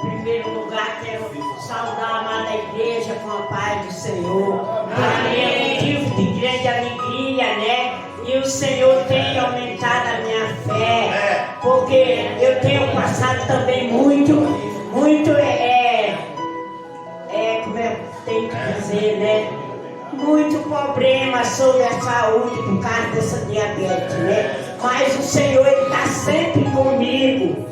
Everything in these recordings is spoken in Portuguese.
Em primeiro lugar, quero saudar a amada igreja com a paz do Senhor. Para mim é motivo de grande alegria, né? E o Senhor tem aumentado a minha fé, porque eu tenho passado também muito, como eu tenho que dizer, né? Muito problema sobre a saúde por causa dessa diabetes, né? Mas o Senhor está sempre comigo.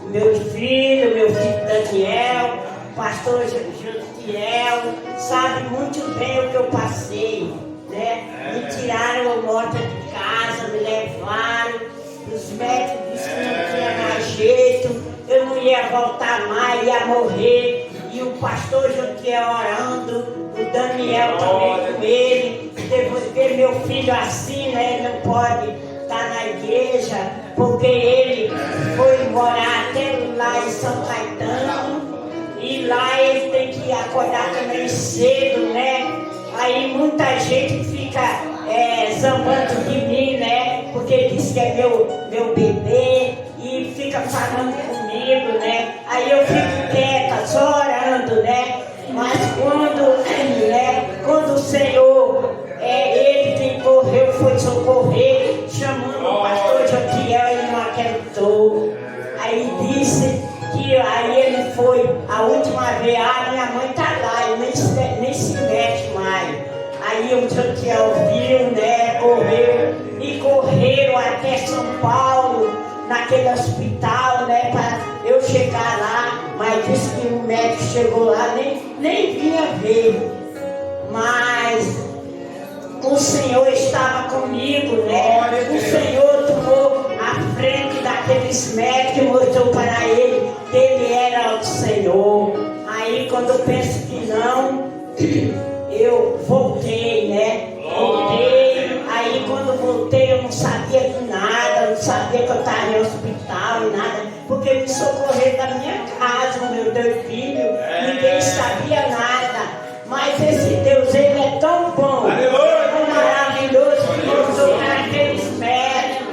Meu filho Daniel, pastor Josiel, sabe muito bem o que eu passei, né? Me tiraram a morta de casa, me levaram, os médicos disseram que não tinha mais jeito, eu não ia voltar mais, ia morrer. E o pastor Josiel orando, o Daniel também com ele, depois ver meu filho assim, né? Ele não pode estar na igreja, porque ele foi morar até lá em São Caetano, e lá ele tem que acordar também cedo, né? Aí muita gente fica zambando de mim, né? Porque ele diz que é meu bebê e fica falando comigo, né? Aí eu fico quieta, só orando, né? Mas quando o Senhor, ele que correu, foi socorrer, chamando o pastor Jotiel, ele não acreditou. Aí disse que aí ele foi, a última vez, minha mãe tá lá, ele nem se mexe mais. Aí o Jotiel viu, né, correram até São Paulo, naquele hospital, né, para eu chegar lá, mas disse que o médico chegou lá, nem vinha ver. Mas o Senhor estava comigo, né? O Senhor tomou a frente daqueles médicos e mostrou para ele que ele era o Senhor. Aí quando eu penso que não, eu voltei, né? Voltei, aí quando voltei eu não sabia de nada, não sabia que eu estava em hospital e nada, porque me socorreram da minha casa, o meu dois filhos, ninguém sabia nada. Mas esse Deus, ele é tão bom, tão maravilhoso, que mostrou para aqueles médicos,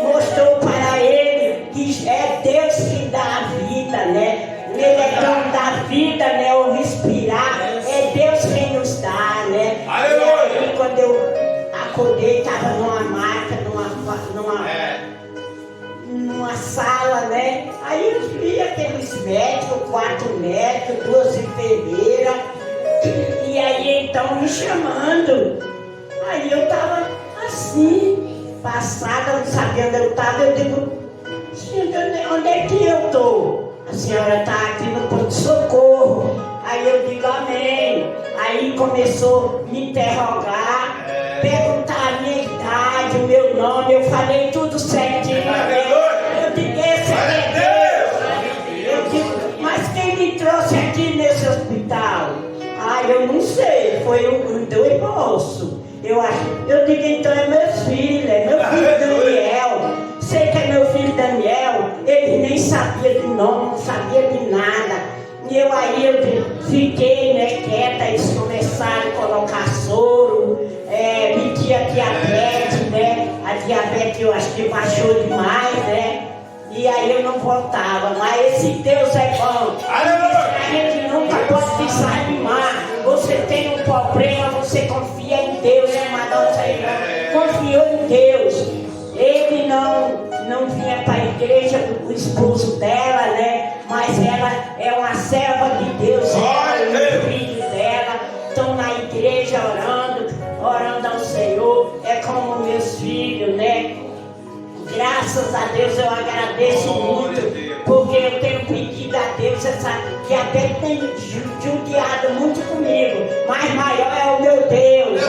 mostrou para ele que é Deus que dá a vida, né? Ele é dono da vida, né? O respirar, é Deus quem nos dá, né? E aí quando eu acordei, estava numa maca, numa sala, né? Aí eu vi aqueles médicos, 4 médicos, 2 enfermeiras. E aí então me chamando. Aí eu estava assim, passada, não sabia onde eu estava. Eu digo, onde é que eu estou? A senhora está aqui no pronto-socorro. Aí eu digo, amém. Aí começou a me interrogar, perguntar a minha idade, o meu nome. Eu falei tudo certinho, né? Eu digo, esse é Deus. Eu digo, mas quem me trouxe aqui nesse hospital? Eu não sei, foi um dois moço. Eu digo, então é meu filho Daniel. Sei que é meu filho Daniel, ele nem sabia de nome, não sabia de nada. E eu fiquei, né, quieta, eles começaram a colocar soro, medir a diabetes, né? A diabetes eu acho que baixou demais, né? E aí eu não voltava, mas esse Deus é bom. A gente nunca pode desanimar. Você tem um problema, você confia em Deus, uma nossa irmã confiou em Deus. Ele não vinha para a igreja, o esposo dela, né? Mas ela é uma serva de Deus, ela e o filho dela estão na igreja orando ao Senhor. É como meus filhos, né? Graças a Deus eu agradeço muito, porque eu tenho pedido a Deus, essa diabetes tem judiado muito comigo, mas maior é o meu Deus.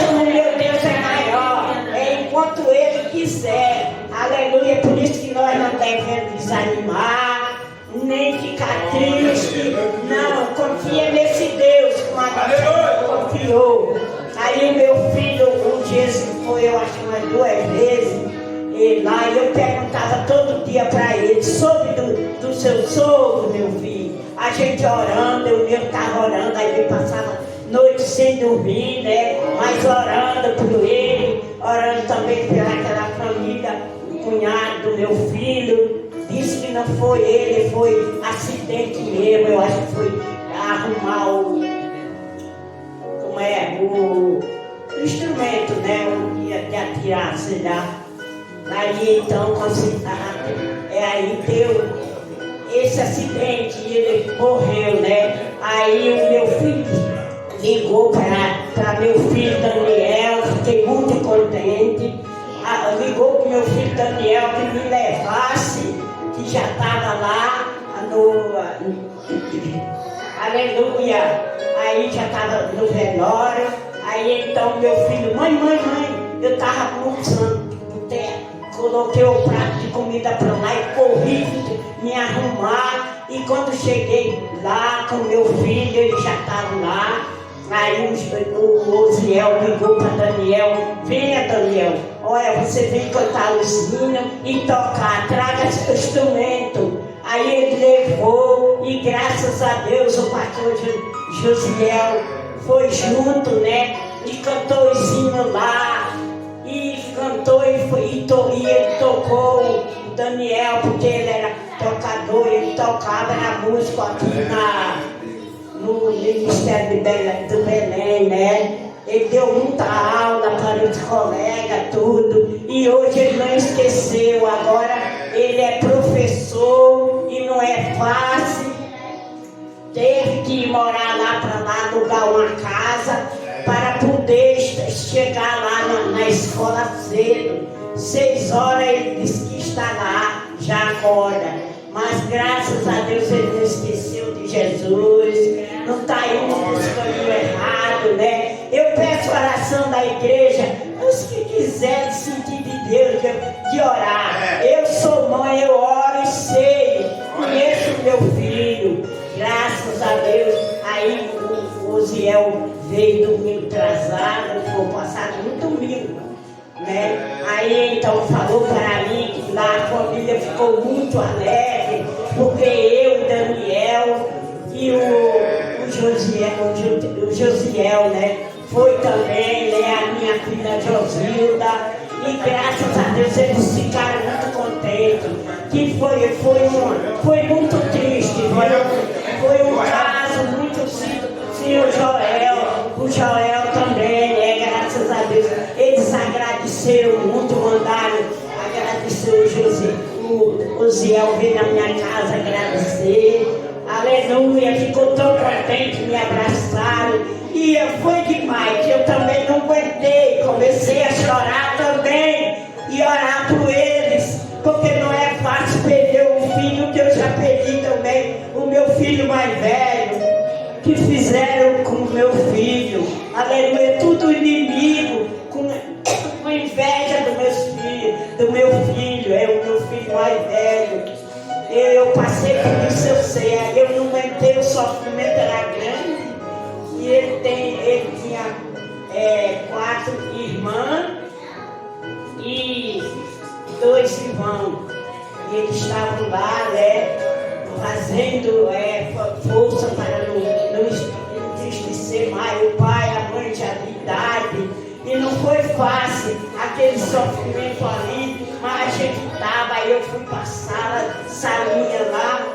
O meu Deus é maior, enquanto Ele quiser. Aleluia, por isso que nós não devemos desanimar, nem ficar triste. Não, confia nesse Deus, como a nossa confiou. Aí o meu filho, um dia foi, eu acho, umas 2 vezes, e lá eu perguntava todo dia para ele sobre do seu sogro, meu filho. A gente orando, eu mesmo estava orando, aí ele passava noite sem dormir, né? Mas orando por ele, orando também pelaquela família, o cunhado do meu filho, disse que não foi ele, foi acidente mesmo. Eu acho que foi arrumar o instrumento, né? De atirar, sei lá. Aí então, aí deu esse acidente e ele morreu, né? Aí o meu filho ligou para meu filho Daniel, fiquei muito contente. Ligou para o meu filho Daniel que me levasse, que já estava lá aleluia, aí já estava no velório. Aí então meu filho, mãe, eu estava no santo, coloquei o prato de comida para lá e corri me arrumar. E quando cheguei lá com meu filho, ele já estava lá. Aí o Osiel ligou para Daniel: venha, Daniel, olha, você vem cantar os hinos e tocar, traga seu instrumento. Aí ele levou e graças a Deus o pastor Josiel foi junto, né? E cantou os hinos lá. E cantou e ele tocou o Daniel, porque ele era tocador, ele tocava na música aqui no Ministério do Belém, né? Ele deu muita aula para os colegas, tudo. E hoje ele não esqueceu, agora ele é professor e não é fácil. Teve que ir morar lá para lá, alugar uma casa para poder chegar lá na escola cedo. 6 horas ele disse que está lá, já acorda. Mas graças a Deus ele não esqueceu de Jesus, não está indo nos caminhos errados, né? Eu peço a oração da igreja, os que quiserem sentir de Deus, de orar. Eu sou mãe, eu oro e sei, conheço meu filho, graças a Deus. Aí o Osiel veio domingo atrasado, foi passado no domingo, né? Aí então falou para mim que lá a família ficou muito alegre, porque eu, o Daniel e o Josiel, né? Foi também, né? A minha filha Josilda. E graças a Deus eles ficaram muito contentes. Que foi muito triste, foi um caso muito sim, o Joel também, né? Graças a Deus. Eles agradeceram muito, mandaram agradecer o Osiel veio na minha casa agradecer. Aleluia, ficou tão contente, me abraçaram. E foi demais, que eu também não aguentei. Comecei a chorar também e orar por eles, porque não é fácil perder um filho, que eu já perdi também, o meu filho mais velho, que fizeram com o meu filho. Aleluia, tudo inimigo, com inveja do meu filho, é o meu filho mais velho. Eu passei por isso, eu sei, eu não aguentei, o sofrimento era grande. E ele tinha 4 irmãs e 2 irmãos. E eles estavam lá, né, fazendo força para não entristecer mais o pai, a mãe já de idade. E não foi fácil aquele sofrimento ali, mas a gente estava, aí eu fui para a salinha lá,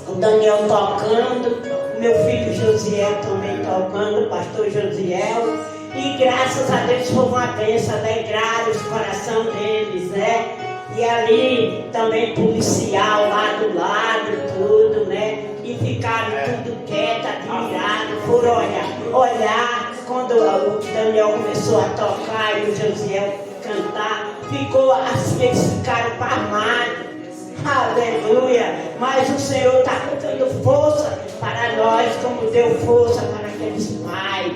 o Daniel tocando, o meu filho Josiel também tocando, o pastor Josiel, e graças a Deus foi uma bênção, alegraram os corações deles, né? E ali também policial lá do lado, tudo, né? E ficaram tudo quieto, admirado, foram olhar. Quando o Daniel começou a tocar e o Josiel cantar, ficou assim, eles ficaram pasmados. Aleluia! Mas o Senhor está dando força para nós, como deu força para aqueles pais.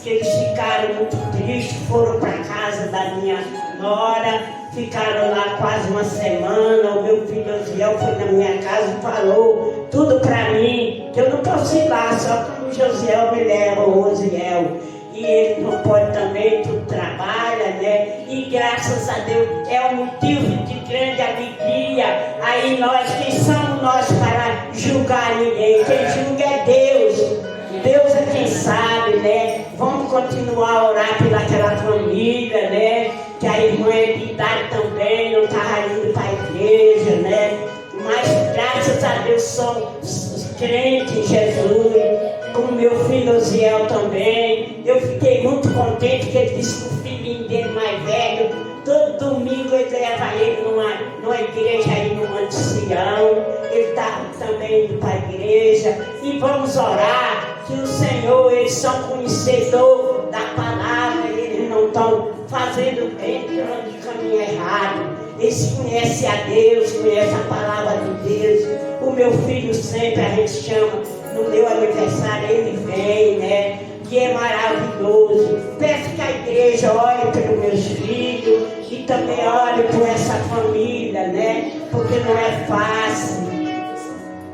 Que eles ficaram muito tristes, foram para a casa da minha nora, ficaram lá quase uma semana. O meu filho Josiel foi na minha casa e falou tudo para mim, que eu não posso ir lá, só que o Josiel me leva, o Josiel. E ele não pode também, tudo trabalha, né? E graças a Deus é um motivo de grande alegria. Aí nós, quem somos nós para julgar ninguém? Quem julga é Deus. Deus é quem sabe, né? Vamos continuar a orar pelaquela família, né? Que a irmã é de idade também, não estava indo para a igreja, né? graças a Deus sou crente em Jesus, como meu filho Osiel também. Eu fiquei muito contente que ele disse que o filhinho dele mais velho, todo domingo ele leva ele numa igreja aí no Monte Sião. Ele está também indo para a igreja. E vamos orar que o Senhor, eles são conhecedores da palavra, eles não estão fazendo entrando de caminho errado. Eles conhecem a Deus, conhecem a palavra de Deus. O meu filho sempre a gente chama, no meu aniversário ele vem, né? E é maravilhoso. Peço que a igreja ore pelos meus filhos e também ore por essa família, né? Porque não é fácil.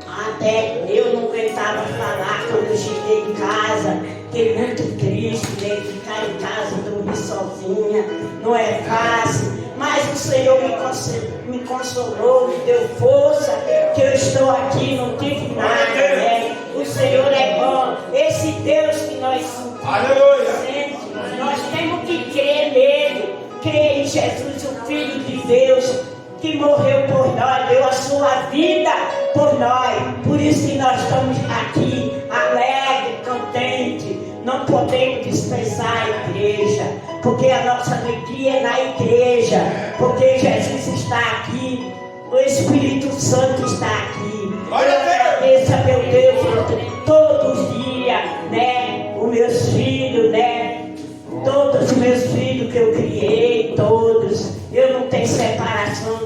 Até eu não aguentava falar quando eu cheguei em casa. Fiquei muito triste, né? Ficar em casa, dormir sozinha. Não é fácil. Mas o Senhor me consolou, me deu força, que eu estou aqui, não tive nada, né? O Senhor é bom. Esse Deus que nós sentimos, nós temos que crer nele, crer em Jesus, o Filho de Deus, que morreu por nós, deu a sua vida por nós. Por isso que nós estamos aqui, alegres, contentes. Não podemos dispensar a igreja, porque a nossa alegria é na igreja, porque Jesus está aqui, o Espírito Santo está aqui. Glória a Deus! Agradeça, meu Deus, todos os dias, né? Os meus filhos, né? Todos os meus filhos que eu criei, todos. Eu não tenho separação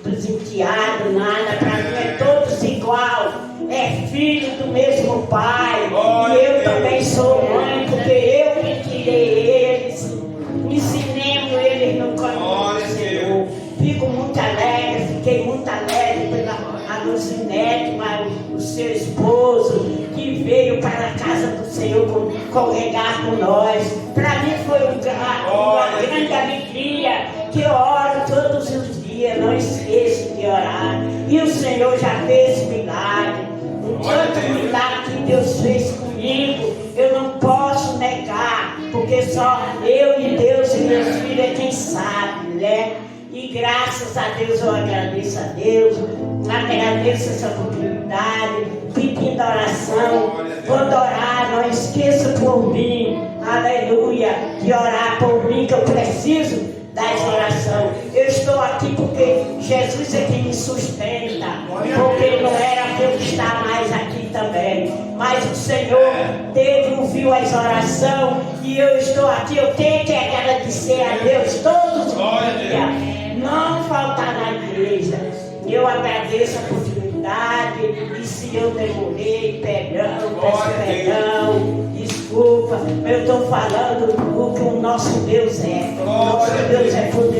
dos enteados, nada. Para mim é todos igual. É filho do mesmo pai. E eu também sou mãe, porque eu que criei eles. Ensinemos eles no caminho do Senhor. Fico muito alegre, fiquei muito alegre pela Luzinete, o seu esposo, que veio para a casa do Senhor congregar com nós. Para mim foi uma grande alegria, que eu oro todos os dias, não esqueço de orar. E o Senhor já fez milagre. Tanto milagre que Deus fez comigo, eu não posso negar, porque só eu e Deus e meus filhos é quem sabe, né? E graças a Deus eu agradeço a Deus, agradeço essa oportunidade, pedindo oração. Quando orar, não esqueça por mim, aleluia, de orar por mim, que eu preciso das orações. Eu estou aqui porque Jesus é quem me sustenta, porque não era para eu estar mais aqui também, mas o Senhor ouviu as orações e eu estou aqui. Eu tenho que agradecer a Deus todos os dias, não faltar na igreja. Eu agradeço a oportunidade, e se eu demorei, peço perdão, desculpa, eu estou falando o que o nosso Deus é. O nosso Deus é poderoso.